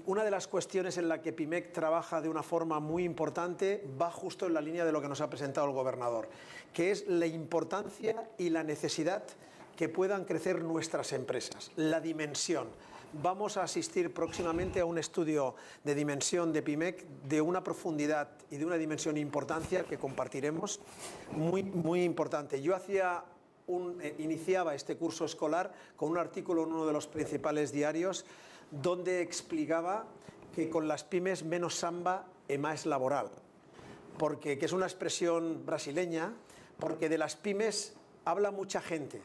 una de las cuestiones en la que PIMEC trabaja de una forma muy importante va justo en la línea de lo que nos ha presentado el gobernador, que es la importancia y la necesidad que puedan crecer nuestras empresas, la dimensión. Vamos a asistir próximamente a un estudio de dimensión de PIMEC de una profundidad y de una dimensión e importancia que compartiremos, muy importante. Yo iniciaba este curso escolar con un artículo en uno de los principales diarios donde explicaba que con las pymes menos samba e más laboral, que es una expresión brasileña, porque de las pymes habla mucha gente,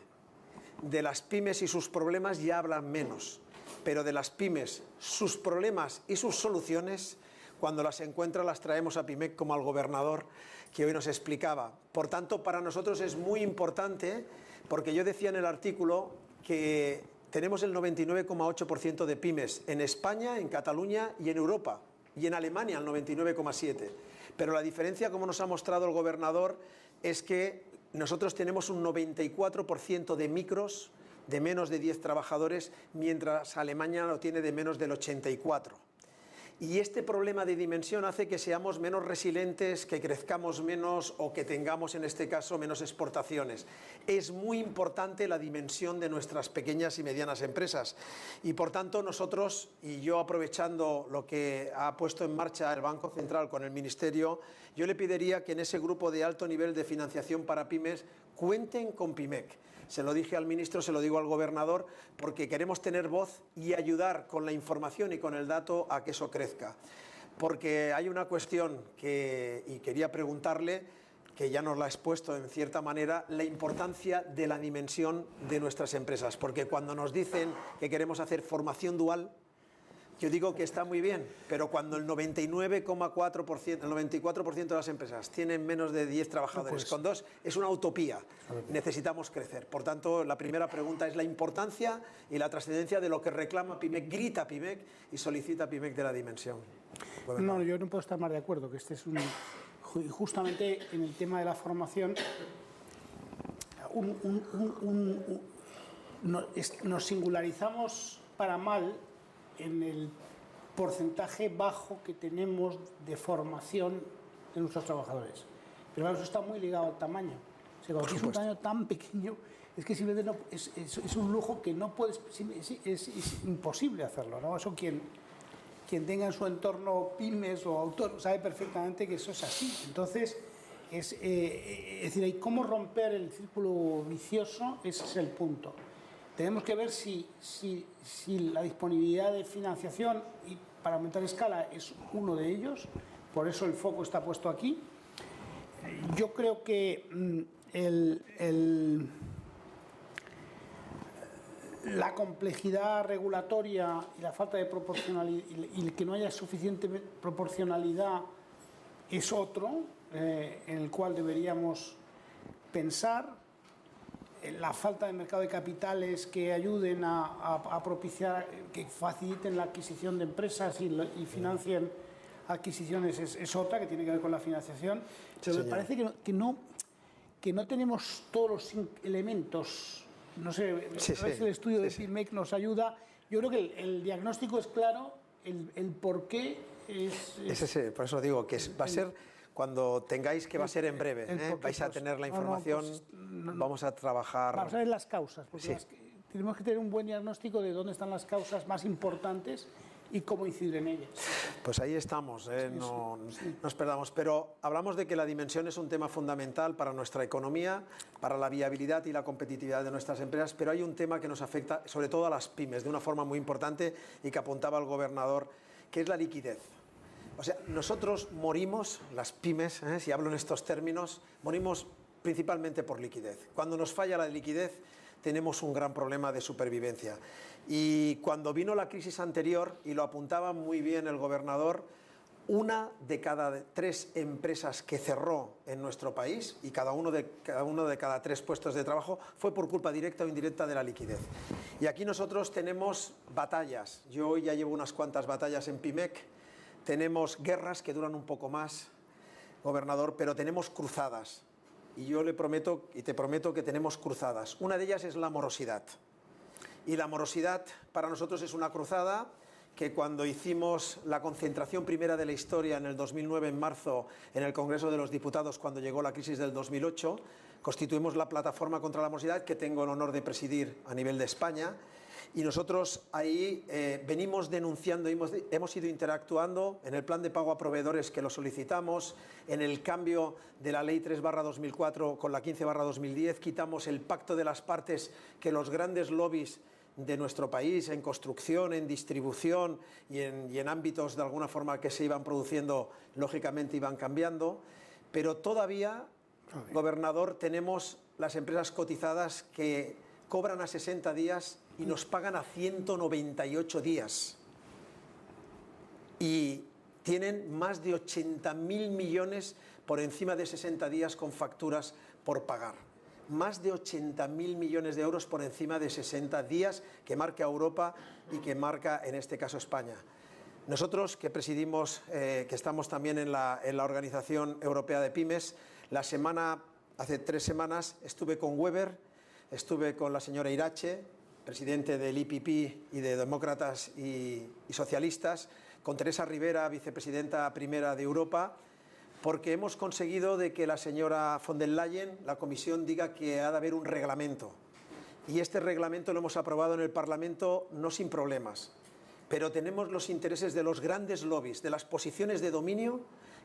de las pymes y sus problemas ya hablan menos, pero de las pymes, sus problemas y sus soluciones, cuando las encuentra las traemos a PIMEC, como al gobernador que hoy nos explicaba. Por tanto, para nosotros es muy importante, porque yo decía en el artículo que tenemos el 99,8% de pymes en España, en Cataluña y en Europa, y en Alemania el 99,7%. Pero la diferencia, como nos ha mostrado el gobernador, es que nosotros tenemos un 94% de micros de menos de 10 trabajadores, mientras Alemania lo tiene de menos del 84%. Y este problema de dimensión hace que seamos menos resilientes, que crezcamos menos o que tengamos, en este caso, menos exportaciones. Es muy importante la dimensión de nuestras pequeñas y medianas empresas. Y por tanto nosotros, y yo aprovechando lo que ha puesto en marcha el Banco Central con el Ministerio, yo le pediría que en ese grupo de alto nivel de financiación para pymes cuenten con PIMEC. Se lo dije al ministro, se lo digo al gobernador, porque queremos tener voz y ayudar con la información y con el dato a que eso crezca. Porque hay una cuestión y quería preguntarle, que ya nos la ha expuesto en cierta manera, la importancia de la dimensión de nuestras empresas. Porque cuando nos dicen que queremos hacer formación dual, yo digo que está muy bien, pero cuando el 99,4%, el 94% de las empresas tienen menos de 10 trabajadores, con 2, es una utopía. Necesitamos crecer. Por tanto, la primera pregunta es la importancia y la trascendencia de lo que reclama PIMEC, grita PIMEC y solicita PIMEC de la dimensión. No, yo no puedo estar más de acuerdo, que este es justamente en el tema de la formación, nos singularizamos para mal en el porcentaje bajo que tenemos de formación de nuestros trabajadores. Pero claro, eso está muy ligado al tamaño. O sea, cuando es un tamaño tan pequeño, es que simplemente no, es un lujo que no puedes, es imposible hacerlo, ¿no? Eso quien tenga en su entorno pymes o autónomos sabe perfectamente que eso es así. Entonces, es decir, ¿cómo romper el círculo vicioso? Ese es el punto. Tenemos que ver si la disponibilidad de financiación y para aumentar escala es uno de ellos, por eso el foco está puesto aquí. Yo creo que la complejidad regulatoria y la falta de proporcionalidad y el que no haya suficiente proporcionalidad es otro en el cual deberíamos pensar. La falta de mercado de capitales que ayuden a propiciar, que faciliten la adquisición de empresas y financien adquisiciones es otra, que tiene que ver con la financiación. Pero me parece que no tenemos todos los elementos. No sé, el estudio de PIMEC nos ayuda. Yo creo que el diagnóstico es claro, el por qué es ese, por eso digo que va a ser... Cuando tengáis, que va a ser en breve, vais a tener la información, vamos a trabajar... Vamos a ver las causas, porque tenemos que tener un buen diagnóstico de dónde están las causas más importantes y cómo incidir en ellas. Pues ahí estamos, no nos perdamos. Pero hablamos de que la dimensión es un tema fundamental para nuestra economía, para la viabilidad y la competitividad de nuestras empresas, pero hay un tema que nos afecta sobre todo a las pymes de una forma muy importante y que apuntaba el gobernador, que es la liquidez. O sea, nosotros morimos, las pymes, si hablo en estos términos, morimos principalmente por liquidez. Cuando nos falla la liquidez, tenemos un gran problema de supervivencia. Y cuando vino la crisis anterior, y lo apuntaba muy bien el gobernador, 1 de cada 3 empresas que cerró en nuestro país, y cada uno de cada 3 puestos de trabajo, fue por culpa directa o indirecta de la liquidez. Y aquí nosotros tenemos batallas. Yo hoy ya llevo unas cuantas batallas en PIMEC. Tenemos guerras que duran un poco más, gobernador, pero tenemos cruzadas. Y yo le prometo y te prometo que tenemos cruzadas. Una de ellas es la morosidad. Y la morosidad para nosotros es una cruzada que cuando hicimos la concentración primera de la historia en el 2009, en marzo, en el Congreso de los Diputados, cuando llegó la crisis del 2008, constituimos la Plataforma contra la Morosidad, que tengo el honor de presidir a nivel de España, y nosotros ahí venimos denunciando, hemos ido interactuando en el plan de pago a proveedores que lo solicitamos, en el cambio de la Ley 3/2004 con la 15/2010, quitamos el pacto de las partes que los grandes lobbies de nuestro país, en construcción, en distribución y en ámbitos de alguna forma que se iban produciendo, lógicamente iban cambiando, pero todavía, gobernador, tenemos las empresas cotizadas que cobran a 60 días y nos pagan a 198 días. Y tienen más de 80.000 millones por encima de 60 días con facturas por pagar. Más de 80.000 millones de euros por encima de 60 días que marca Europa y que marca, en este caso, España. Nosotros, que presidimos, que estamos también en la Organización Europea de Pymes, hace 3 semanas estuve con Weber, estuve con la señora Irache, presidente del IPP y de Demócratas y Socialistas, con Teresa Rivera, vicepresidenta primera de Europa, porque hemos conseguido de que la señora von der Leyen, la Comisión, diga que ha de haber un reglamento. Y este reglamento lo hemos aprobado en el Parlamento no sin problemas, pero tenemos los intereses de los grandes lobbies, de las posiciones de dominio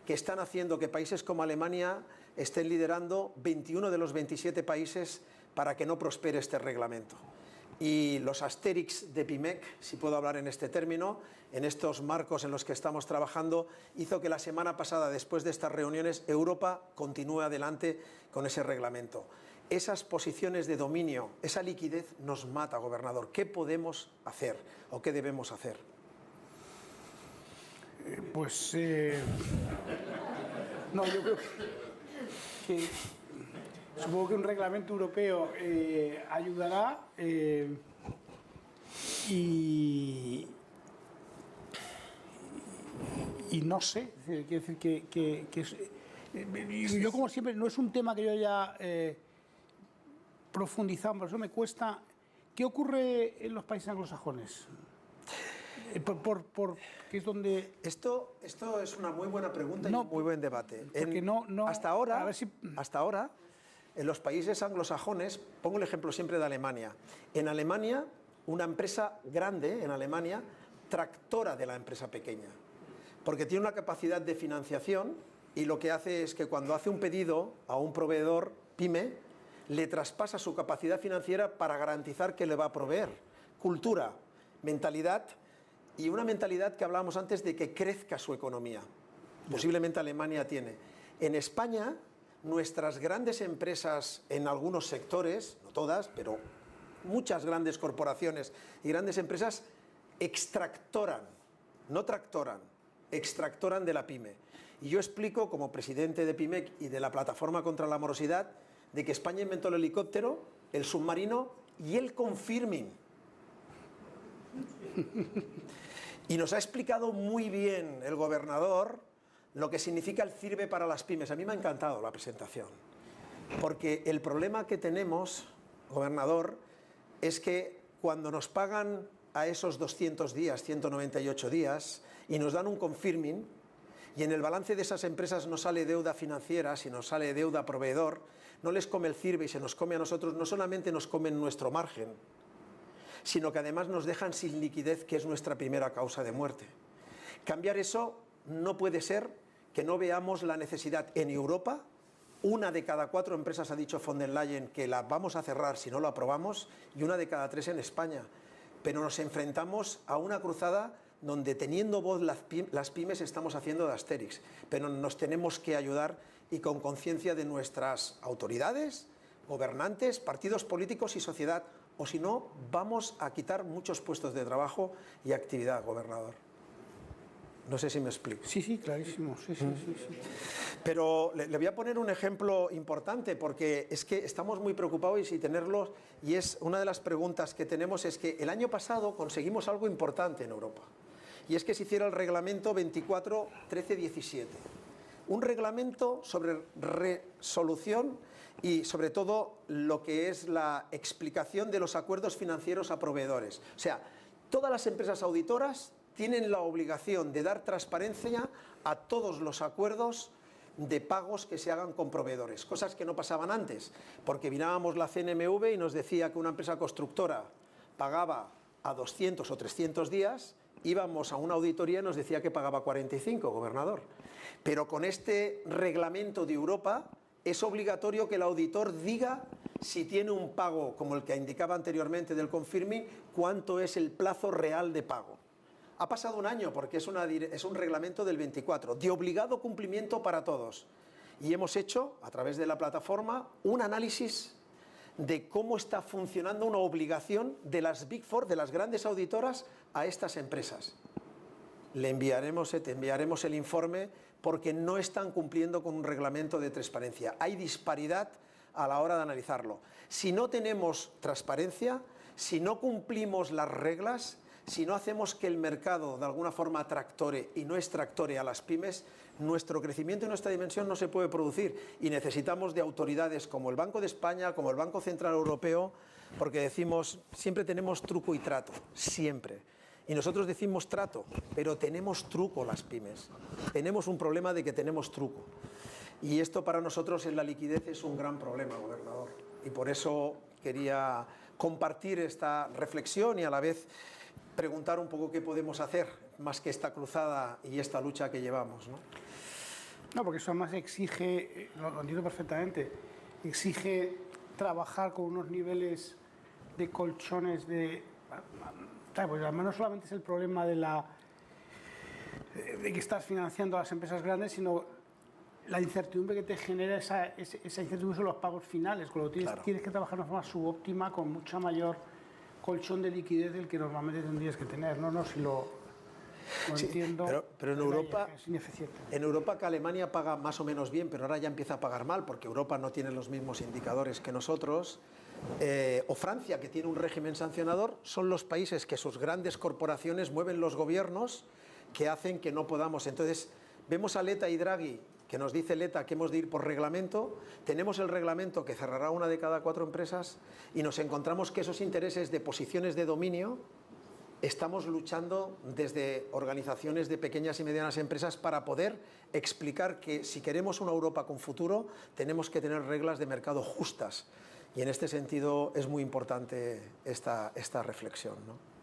que están haciendo que países como Alemania estén liderando 21 de los 27 países para que no prospere este reglamento. Y los Asterix de Pimec, si puedo hablar en este término, en estos marcos en los que estamos trabajando, hizo que la semana pasada, después de estas reuniones, Europa continúe adelante con ese reglamento. Esas posiciones de dominio, esa liquidez nos mata, gobernador. ¿Qué podemos hacer o qué debemos hacer? No, yo creo que supongo que un reglamento europeo ayudará y no sé, quiero decir que yo, como siempre, no es un tema que yo haya profundizado, por eso me cuesta. ¿Qué ocurre en los países anglosajones? Que es donde... Esto es una muy buena pregunta y un muy buen debate. Hasta ahora, en los países anglosajones, pongo el ejemplo siempre de Alemania. En Alemania, una empresa grande, tractora de la empresa pequeña, porque tiene una capacidad de financiación y lo que hace es que cuando hace un pedido a un proveedor pyme, le traspasa su capacidad financiera para garantizar que le va a proveer. Cultura, mentalidad, y una mentalidad que hablábamos antes de que crezca su economía. Posiblemente Alemania tiene. En España, nuestras grandes empresas en algunos sectores, no todas, pero muchas grandes corporaciones y grandes empresas extractoran, no tractoran, extractoran de la pyme. Y yo explico, como presidente de Pimec y de la Plataforma contra la Morosidad, de que España inventó el helicóptero, el submarino y el confirming. Y nos ha explicado muy bien el gobernador lo que significa el CIRBE para las pymes. A mí me ha encantado la presentación, porque el problema que tenemos, gobernador, es que cuando nos pagan a esos 200 días, 198 días, y nos dan un confirming, y en el balance de esas empresas no sale deuda financiera, sino sale deuda proveedor, no les come el CIRBE y se nos come a nosotros, no solamente nos comen nuestro margen, sino que además nos dejan sin liquidez, que es nuestra primera causa de muerte. Cambiar eso no puede ser que no veamos la necesidad en Europa. 1 de cada 4 empresas, ha dicho von der Leyen, que la vamos a cerrar si no lo aprobamos, y 1 de cada 3 en España. Pero nos enfrentamos a una cruzada donde, teniendo voz las pymes, estamos haciendo de Asterix. Pero nos tenemos que ayudar, y con conciencia de nuestras autoridades, gobernantes, partidos políticos y sociedad, o si no, vamos a quitar muchos puestos de trabajo y actividad, gobernador. No sé si me explico. Sí, clarísimo. Sí. Pero le voy a poner un ejemplo importante, porque es que estamos muy preocupados y sin tenerlos, y es una de las preguntas que tenemos, es que el año pasado conseguimos algo importante en Europa, y es que se hiciera el reglamento 24/13/17, un reglamento sobre resolución y sobre todo lo que es la explicación de los acuerdos financieros a proveedores. O sea, todas las empresas auditoras tienen la obligación de dar transparencia a todos los acuerdos de pagos que se hagan con proveedores, cosas que no pasaban antes, porque mirábamos la CNMV y nos decía que una empresa constructora pagaba a 200 o 300 días, íbamos a una auditoría y nos decía que pagaba 45, gobernador. Pero con este reglamento de Europa es obligatorio que el auditor diga si tiene un pago, como el que indicaba anteriormente del confirming, cuánto es el plazo real de pago. Ha pasado un año porque es un reglamento del 24, de obligado cumplimiento para todos. Y hemos hecho, a través de la plataforma, un análisis de cómo está funcionando una obligación de las Big Four, de las grandes auditoras, a estas empresas. Te enviaremos el informe porque no están cumpliendo con un reglamento de transparencia. Hay disparidad a la hora de analizarlo. Si no tenemos transparencia, si no cumplimos las reglas, si no hacemos que el mercado de alguna forma tractore y no extractore a las pymes, nuestro crecimiento y nuestra dimensión no se puede producir y necesitamos de autoridades como el Banco de España, como el Banco Central Europeo, porque decimos, siempre tenemos truco y trato, siempre. Y nosotros decimos trato, pero tenemos truco las pymes. Tenemos un problema de que tenemos truco. Y esto para nosotros en la liquidez es un gran problema, gobernador. Y por eso quería compartir esta reflexión y a la vez preguntar un poco qué podemos hacer, más que esta cruzada y esta lucha que llevamos, ¿no? No, porque eso además exige, lo entiendo perfectamente, exige trabajar con unos niveles de colchones de... Claro, pues además no solamente es el problema de que estás financiando a las empresas grandes, sino la incertidumbre que te genera esa incertidumbre sobre los pagos finales, con lo que tienes que trabajar de una forma subóptima con mucha mayor colchón de liquidez del que normalmente tendrías que tener. No, si lo entiendo. Pero en Europa, es ineficiente. En Europa que Alemania paga más o menos bien, pero ahora ya empieza a pagar mal, porque Europa no tiene los mismos indicadores que nosotros. O Francia, que tiene un régimen sancionador, son los países que sus grandes corporaciones mueven los gobiernos que hacen que no podamos. Entonces, vemos a Letta y Draghi, que nos dice Letta que hemos de ir por reglamento, tenemos el reglamento que cerrará una de cada 4 empresas y nos encontramos que esos intereses de posiciones de dominio estamos luchando desde organizaciones de pequeñas y medianas empresas para poder explicar que si queremos una Europa con futuro tenemos que tener reglas de mercado justas. Y en este sentido es muy importante esta reflexión, ¿no?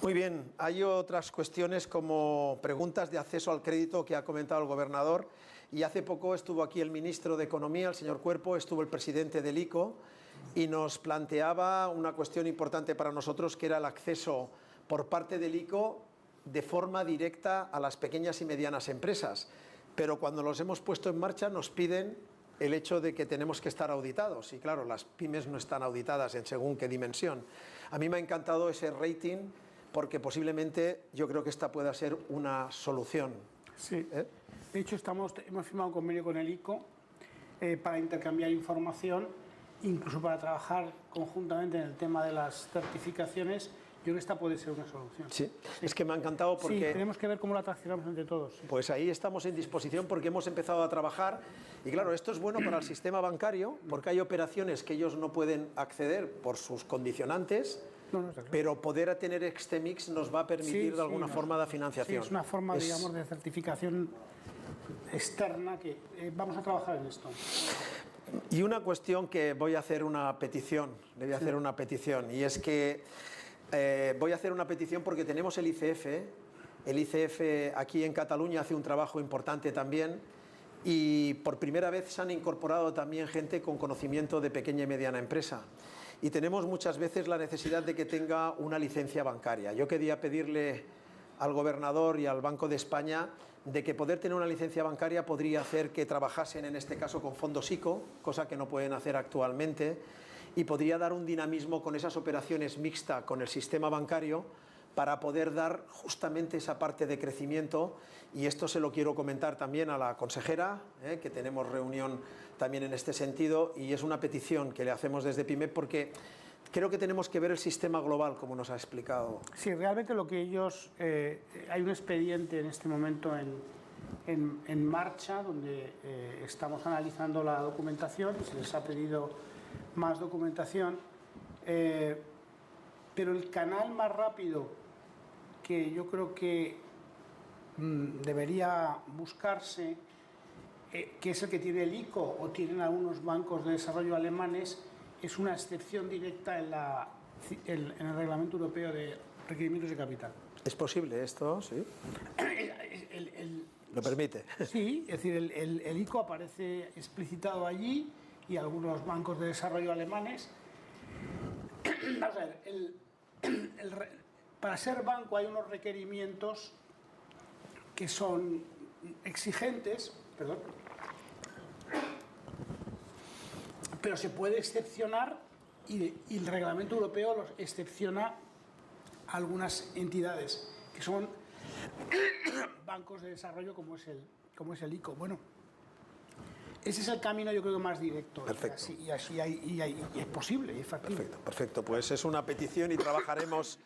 Muy bien, hay otras cuestiones como preguntas de acceso al crédito que ha comentado el gobernador y hace poco estuvo aquí el ministro de Economía, el señor Cuerpo, estuvo el presidente del ICO y nos planteaba una cuestión importante para nosotros que era el acceso por parte del ICO de forma directa a las pequeñas y medianas empresas. Pero cuando los hemos puesto en marcha nos piden el hecho de que tenemos que estar auditados y claro, las pymes no están auditadas en según qué dimensión. A mí me ha encantado ese rating porque posiblemente yo creo que esta pueda ser una solución. Sí, de hecho hemos firmado un convenio con el ICO para intercambiar información, incluso para trabajar conjuntamente en el tema de las certificaciones. Yo creo que esta puede ser una solución. Sí, es que me ha encantado porque... Sí, tenemos que ver cómo la traccionamos entre todos. Sí. Pues ahí estamos en disposición porque hemos empezado a trabajar y claro, esto es bueno para el sistema bancario porque hay operaciones que ellos no pueden acceder por sus condicionantes, pero poder tener Extemix nos va a permitir de alguna forma de financiación. Sí, es una forma, digamos, de certificación externa que vamos a trabajar en esto. Y una cuestión que voy a hacer una petición, le voy a hacer una petición y es que voy a hacer una petición porque tenemos el ICF aquí en Cataluña hace un trabajo importante también y por primera vez se han incorporado también gente con conocimiento de pequeña y mediana empresa y tenemos muchas veces la necesidad de que tenga una licencia bancaria. Yo quería pedirle al gobernador y al Banco de España de que poder tener una licencia bancaria podría hacer que trabajasen en este caso con fondos ICO, cosa que no pueden hacer actualmente, y podría dar un dinamismo con esas operaciones mixtas con el sistema bancario para poder dar justamente esa parte de crecimiento y esto se lo quiero comentar también a la consejera, que tenemos reunión también en este sentido y es una petición que le hacemos desde PIMEC porque creo que tenemos que ver el sistema global como nos ha explicado. Sí, realmente lo que ellos... hay un expediente en este momento en marcha donde estamos analizando la documentación y se les ha pedido más documentación, pero el canal más rápido que yo creo que debería buscarse, que es el que tiene el ICO o tienen algunos bancos de desarrollo alemanes, es una excepción directa en el Reglamento Europeo de Requerimientos de Capital. ¿Es posible esto? Sí. ¿Lo permite? Sí, es decir, el ICO aparece explicitado allí y algunos bancos de desarrollo alemanes. Vamos a ver, para ser banco hay unos requerimientos que son exigentes, perdón, pero se puede excepcionar y el Reglamento Europeo los excepciona a algunas entidades que son bancos de desarrollo como es el ICO. Bueno, ese es el camino, yo creo, más directo. Perfecto. Y así es posible y es factible. Perfecto, perfecto. Pues es una petición y trabajaremos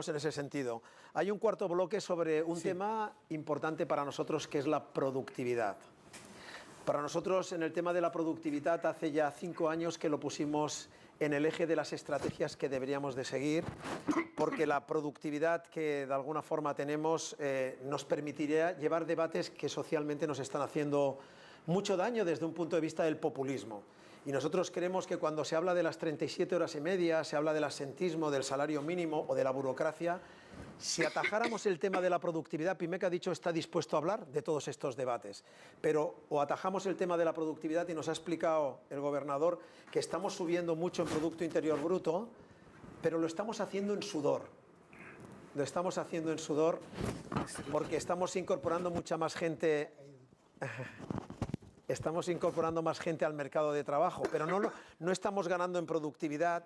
en ese sentido. Hay un cuarto bloque sobre un tema importante para nosotros, que es la productividad. Para nosotros, en el tema de la productividad, hace ya 5 años que lo pusimos en el eje de las estrategias que deberíamos de seguir, porque la productividad que de alguna forma tenemos nos permitiría llevar debates que socialmente nos están haciendo mucho daño desde un punto de vista del populismo. Y nosotros creemos que cuando se habla de las 37 horas y media, se habla del asentismo, del salario mínimo o de la burocracia, si atajáramos el tema de la productividad, Pimec ha dicho está dispuesto a hablar de todos estos debates, pero o atajamos el tema de la productividad y nos ha explicado el gobernador que estamos subiendo mucho en Producto Interior Bruto, pero lo estamos haciendo en sudor. Lo estamos haciendo en sudor porque estamos incorporando mucha más gente. Estamos incorporando más gente al mercado de trabajo, pero no estamos ganando en productividad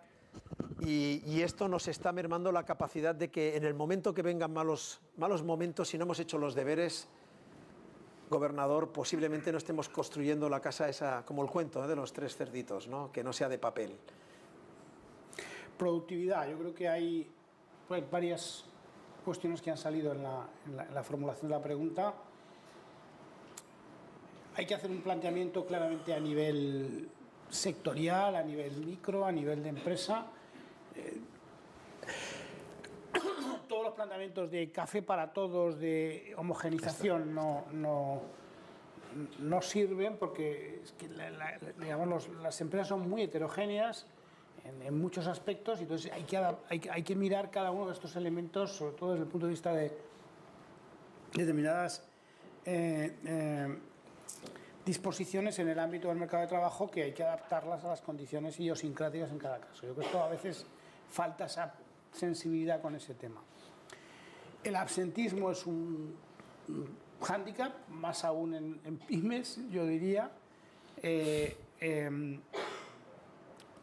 y esto nos está mermando la capacidad de que en el momento que vengan malos momentos, si no hemos hecho los deberes, gobernador, posiblemente no estemos construyendo la casa esa, como el cuento de los 3 cerditos, ¿no? Que no sea de papel. Productividad, yo creo que hay varias cuestiones que han salido en la formulación de la pregunta. Hay que hacer un planteamiento claramente a nivel sectorial, a nivel micro, a nivel de empresa. Todos los planteamientos de café para todos, de homogenización, no sirven porque es que digamos, las empresas son muy heterogéneas en muchos aspectos, y entonces hay que mirar cada uno de estos elementos, sobre todo desde el punto de vista de determinadas disposiciones en el ámbito del mercado de trabajo, que hay que adaptarlas a las condiciones idiosincráticas en cada caso. Yo creo que esto a veces falta esa sensibilidad con ese tema. El absentismo es un hándicap, más aún en pymes, yo diría.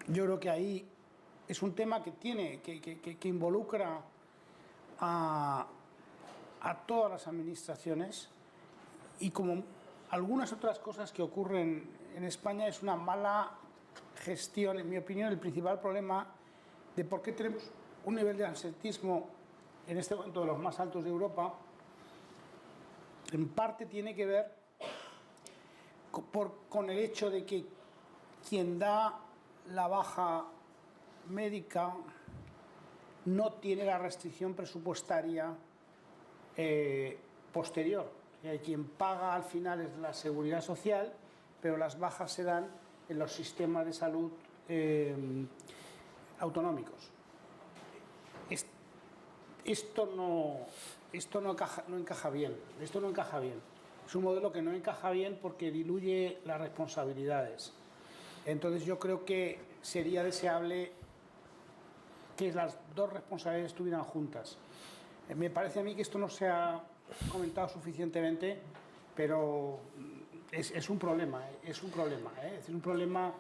Yo creo que ahí es un tema que involucra a todas las administraciones, y como algunas otras cosas que ocurren en España es una mala gestión, en mi opinión. El principal problema de por qué tenemos un nivel de absentismo en este momento de los más altos de Europa, en parte tiene que ver con el hecho de que quien da la baja médica no tiene la restricción presupuestaria posterior. Quien paga al final es la Seguridad Social, pero las bajas se dan en los sistemas de salud autonómicos. Esto no encaja bien. Esto no encaja bien. Es un modelo que no encaja bien porque diluye las responsabilidades. Entonces yo creo que sería deseable que las dos responsabilidades estuvieran juntas. Me parece a mí que esto no se ha comentado suficientemente, pero es un problema, es un problema, es un problema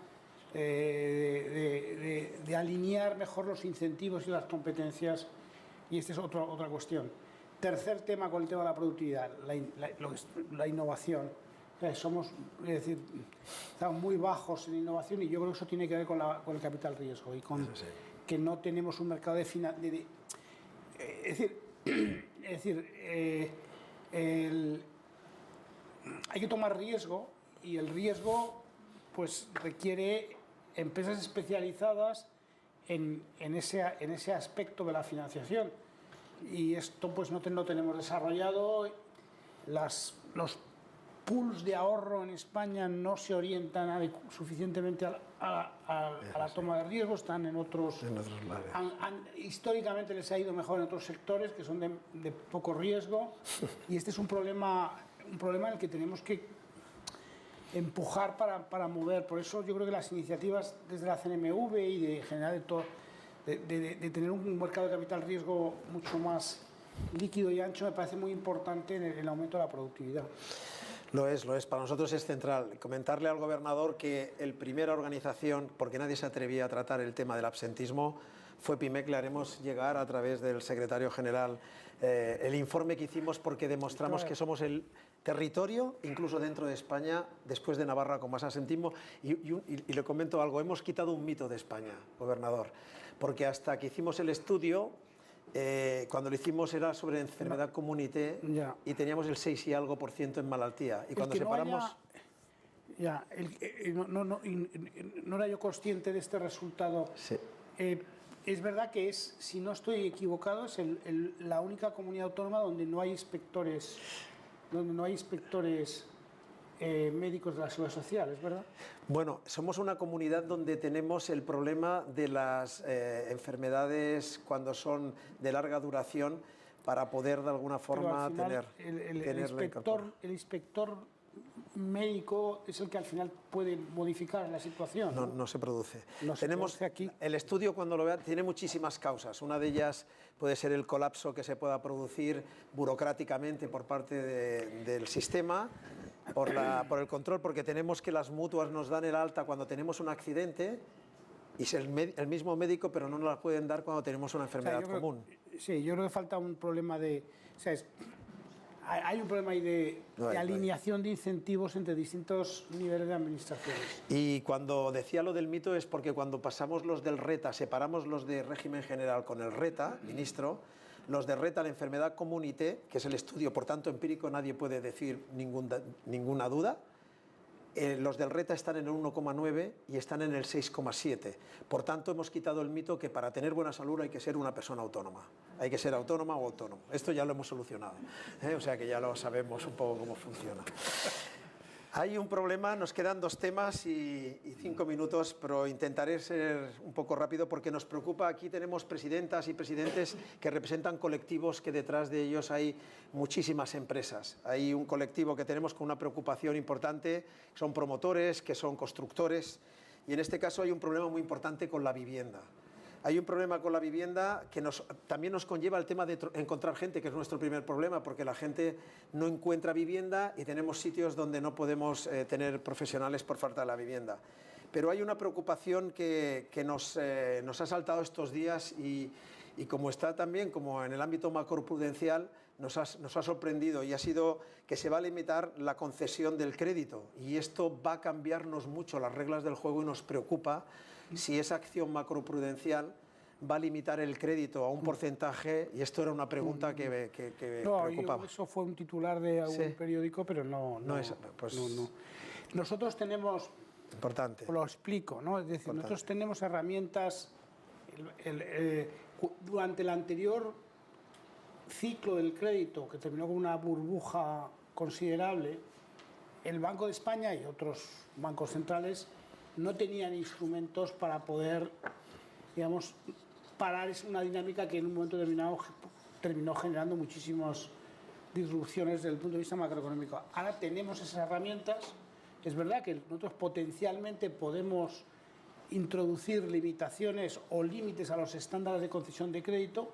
de alinear mejor los incentivos y las competencias, y esta es otra cuestión. Tercer tema con el tema de la productividad, la innovación. Estamos muy bajos en innovación, y yo creo que eso tiene que ver con el capital riesgo y con que no tenemos un mercado es decir, hay que tomar riesgo, y el riesgo pues requiere empresas especializadas en ese aspecto de la financiación. y esto pues no tenemos desarrollado. Los pools de ahorro en España no se orientan suficientemente a la toma de riesgo, están en otros lados. Históricamente les ha ido mejor en otros sectores que son de poco riesgo, y este es un problema en el que tenemos que empujar para mover. Por eso yo creo que las iniciativas desde la CNMV y de general de tener un mercado de capital riesgo mucho más líquido y ancho me parece muy importante en el aumento de la productividad. Lo es. Para nosotros es central. Comentarle al gobernador que el primera organización, porque nadie se atrevía a tratar el tema del absentismo, fue PIMEC. Le haremos llegar a través del secretario general el informe que hicimos, porque demostramos que somos el territorio, incluso dentro de España, después de Navarra, con más absentismo. Y le comento algo, hemos quitado un mito de España, gobernador, porque hasta que hicimos el estudio, cuando lo hicimos era sobre enfermedad communité y teníamos el 6 y algo % en malaltía. Y cuando separamos... No era yo consciente de este resultado. Sí. Es verdad que si no estoy equivocado, es la única comunidad autónoma donde no hay inspectores, médicos de la Seguridad Social, ¿es verdad? Bueno, somos una comunidad donde tenemos el problema de las enfermedades cuando son de larga duración, para poder de alguna forma tener el inspector médico es el que al final puede modificar la situación. No se produce. Tenemos aquí. El estudio, cuando lo vea, tiene muchísimas causas. Una de ellas puede ser el colapso que se pueda producir burocráticamente por parte del sistema, por el control, porque tenemos que las mutuas nos dan el alta cuando tenemos un accidente y es el mismo médico, pero no nos la pueden dar cuando tenemos una enfermedad común. Sí, yo creo que falta un problema de... Hay un problema ahí de alineación de incentivos entre distintos niveles de administraciones. Y cuando decía lo del mito es porque cuando pasamos los del RETA, separamos los de régimen general con el RETA, ministro, los de RETA, la enfermedad communité, que es el estudio, por tanto empírico, nadie puede decir ninguna duda. Los del RETA están en el 1,9 y están en el 6,7. Por tanto, hemos quitado el mito que para tener buena salud hay que ser una persona autónoma. Hay que ser autónoma o autónomo. Esto ya lo hemos solucionado, o sea que ya lo sabemos un poco cómo funciona. Hay un problema, nos quedan 2 temas y 5 minutos, pero intentaré ser un poco rápido porque nos preocupa. Aquí tenemos presidentas y presidentes que representan colectivos que detrás de ellos hay muchísimas empresas. Hay un colectivo que tenemos con una preocupación importante, son promotores, que son constructores, y en este caso hay un problema muy importante con la vivienda. Hay un problema con la vivienda que también nos conlleva el tema de encontrar gente, que es nuestro primer problema, porque la gente no encuentra vivienda y tenemos sitios donde no podemos tener profesionales por falta de la vivienda. Pero hay una preocupación que nos ha saltado estos días y como está también, como en el ámbito macroprudencial, nos ha sorprendido, y ha sido que se va a limitar la concesión del crédito. Y esto va a cambiarnos mucho las reglas del juego y nos preocupa si esa acción macroprudencial va a limitar el crédito a un porcentaje, y esto era una pregunta que preocupaba. Eso fue un titular de algún periódico, pero no. Nosotros tenemos... Importante. Lo explico, ¿no? Es decir, nosotros tenemos herramientas... Durante el anterior ciclo del crédito, que terminó con una burbuja considerable, el Banco de España y otros bancos centrales no tenían instrumentos para poder, digamos, parar una dinámica que en un momento determinado terminó generando muchísimas disrupciones desde el punto de vista macroeconómico. Ahora tenemos esas herramientas. Es verdad que nosotros potencialmente podemos introducir limitaciones o límites a los estándares de concesión de crédito,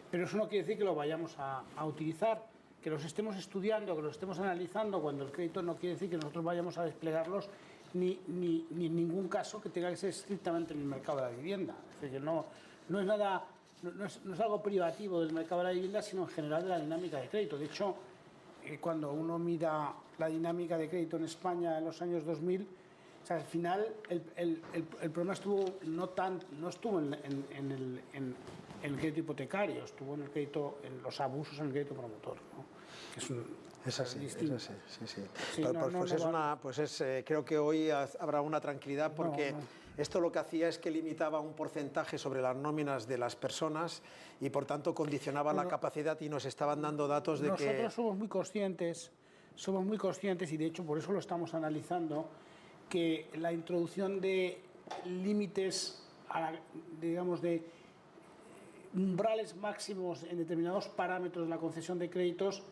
pero eso no quiere decir que lo vayamos a utilizar, que los estemos estudiando, que los estemos analizando cuando el crédito, no quiere decir que nosotros vayamos a desplegarlos ni en ningún caso que tenga que ser estrictamente en el mercado de la vivienda. Es decir, que no es algo privativo del mercado de la vivienda, sino en general de la dinámica de crédito. De hecho, cuando uno mira la dinámica de crédito en España en los años 2000, o sea, al final el problema no estuvo en el crédito hipotecario, estuvo en los abusos en el crédito promotor, ¿no? Que es así, sí. Creo que hoy habrá una tranquilidad porque Esto lo que hacía es que limitaba un porcentaje sobre las nóminas de las personas y por tanto condicionaba la capacidad, y nos estaban dando datos de que... Nosotros somos muy conscientes y de hecho por eso lo estamos analizando, que la introducción de límites, digamos, de umbrales máximos en determinados parámetros de la concesión de créditos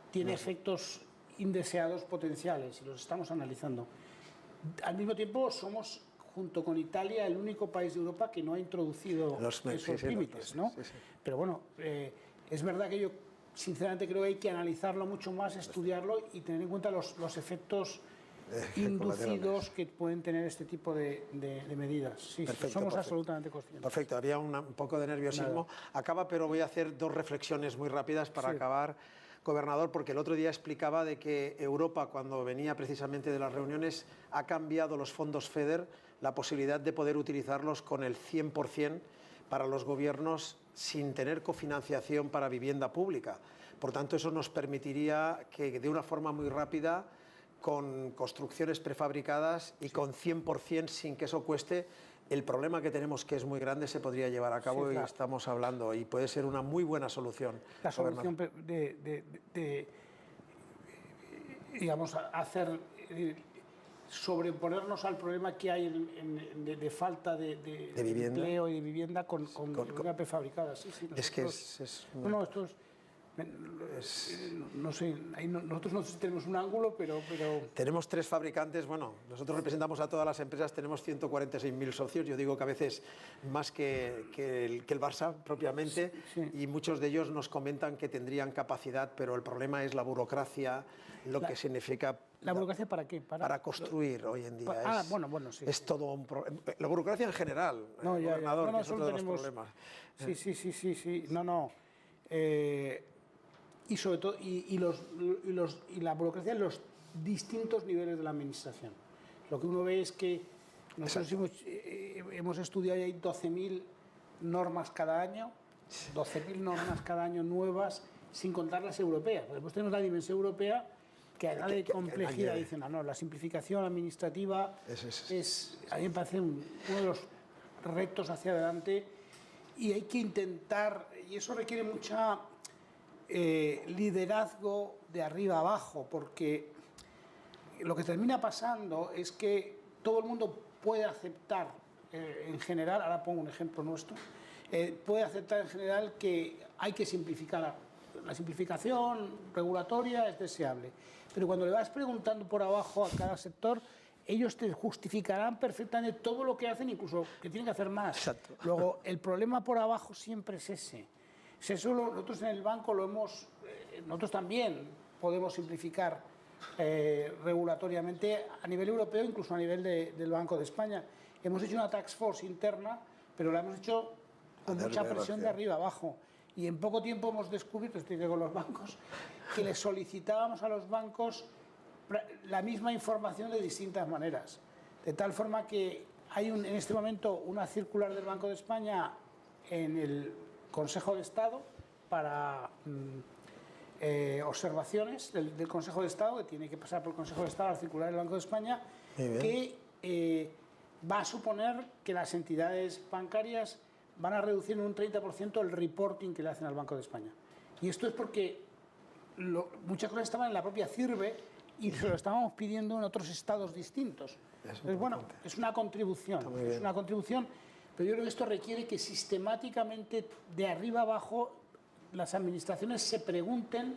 tiene efectos indeseados potenciales y los estamos analizando. Al mismo tiempo somos, junto con Italia, el único país de Europa que no ha introducido esos límites, ¿no? Sí. Pero bueno, es verdad que yo sinceramente creo que hay que analizarlo mucho más, estudiarlo y tener en cuenta los efectos inducidos que pueden tener este tipo de medidas. Sí, somos absolutamente conscientes. Perfecto, había un poco de nerviosismo. Acaba, pero voy a hacer dos reflexiones muy rápidas para acabar, gobernador, porque el otro día explicaba de que Europa, cuando venía precisamente de las reuniones, ha cambiado los fondos FEDER, la posibilidad de poder utilizarlos con el 100% para los gobiernos sin tener cofinanciación para vivienda pública. Por tanto, eso nos permitiría que de una forma muy rápida, con construcciones prefabricadas y con 100% sin que eso cueste, el problema que tenemos, que es muy grande, se podría llevar a cabo, y estamos hablando, y puede ser una muy buena solución. La solución digamos, hacer, sobreponernos al problema que hay de falta de empleo y de vivienda con vivienda prefabricada. Sí, no, esto es... No sé, nosotros no tenemos un ángulo, pero... Tenemos 3 fabricantes, bueno, nosotros representamos a todas las empresas, tenemos 146.000 socios, yo digo que a veces más que el Barça propiamente, y muchos de ellos nos comentan que tendrían capacidad, pero el problema es la burocracia, que significa... ¿La burocracia para qué? Para construir hoy en día. Bueno, sí. Es todo un problema. La burocracia en general, gobernador, que es otro de los problemas. Sí. Y sobre todo y la burocracia en los distintos niveles de la administración. Lo que uno ve es que nosotros hemos estudiado y hay 12.000 normas cada año, 12.000 normas cada año nuevas, sin contar las europeas. Después tenemos la dimensión europea, que a la de complejidad adicional. No, la simplificación administrativa a mí me parece uno de los retos hacia adelante, y hay que intentar, y eso requiere mucha liderazgo de arriba abajo, porque lo que termina pasando es que todo el mundo puede aceptar en general, ahora pongo un ejemplo nuestro, puede aceptar en general que hay que simplificar. La simplificación regulatoria es deseable, pero cuando le vas preguntando por abajo a cada sector, ellos te justificarán perfectamente todo lo que hacen, incluso que tienen que hacer más. Exacto. Luego, el problema por abajo siempre es ese. Eso nosotros en el banco nosotros también podemos simplificar regulatoriamente a nivel europeo, incluso a nivel del Banco de España. Hemos hecho una task force interna, pero la hemos hecho con mucha presión de arriba abajo. Y en poco tiempo hemos descubierto, estoy con los bancos, que les solicitábamos a los bancos la misma información de distintas maneras. De tal forma que hay en este momento una circular del Banco de España en el Consejo de Estado para observaciones del Consejo de Estado, que tiene que pasar por el Consejo de Estado a la circular del Banco de España, que va a suponer que las entidades bancarias van a reducir en un 30% el reporting que le hacen al Banco de España. Y esto es porque muchas cosas estaban en la propia CIRBE y se lo estábamos pidiendo en otros estados distintos. Entonces, bueno, es una contribución, pero yo creo que esto requiere que sistemáticamente, de arriba abajo, las administraciones se pregunten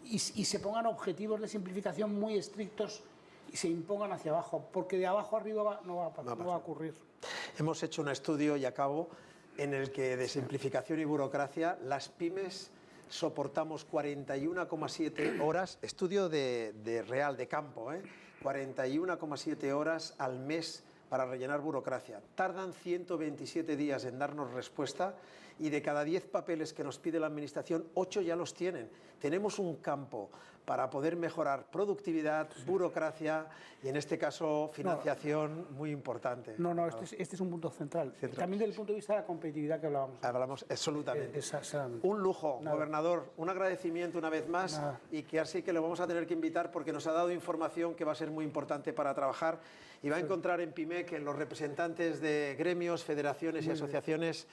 y se pongan objetivos de simplificación muy estrictos y se impongan hacia abajo, porque de abajo arriba no va a ocurrir. Hemos hecho un estudio, y acabo, en el que de simplificación y burocracia, las pymes soportamos 41,7 horas, estudio de real, de campo, 41,7 horas al mes para rellenar burocracia. Tardan 127 días en darnos respuesta, y de cada 10 papeles que nos pide la Administración, 8 ya los tienen. Tenemos un campo para poder mejorar productividad, burocracia y en este caso financiación muy importante. No, este es un punto central. También desde el punto de vista de la competitividad que hablábamos. Hablamos absolutamente. Exactamente. Un lujo, gobernador, un agradecimiento una vez más y que así que lo vamos a tener que invitar porque nos ha dado información que va a ser muy importante para trabajar y va a encontrar en PIMEC, en los representantes de gremios, federaciones y asociaciones,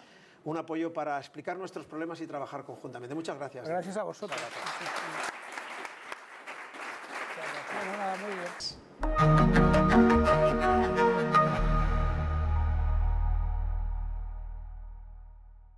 un apoyo para explicar nuestros problemas y trabajar conjuntamente. Muchas gracias. Gracias a vosotros. Muchas gracias. Muy bien.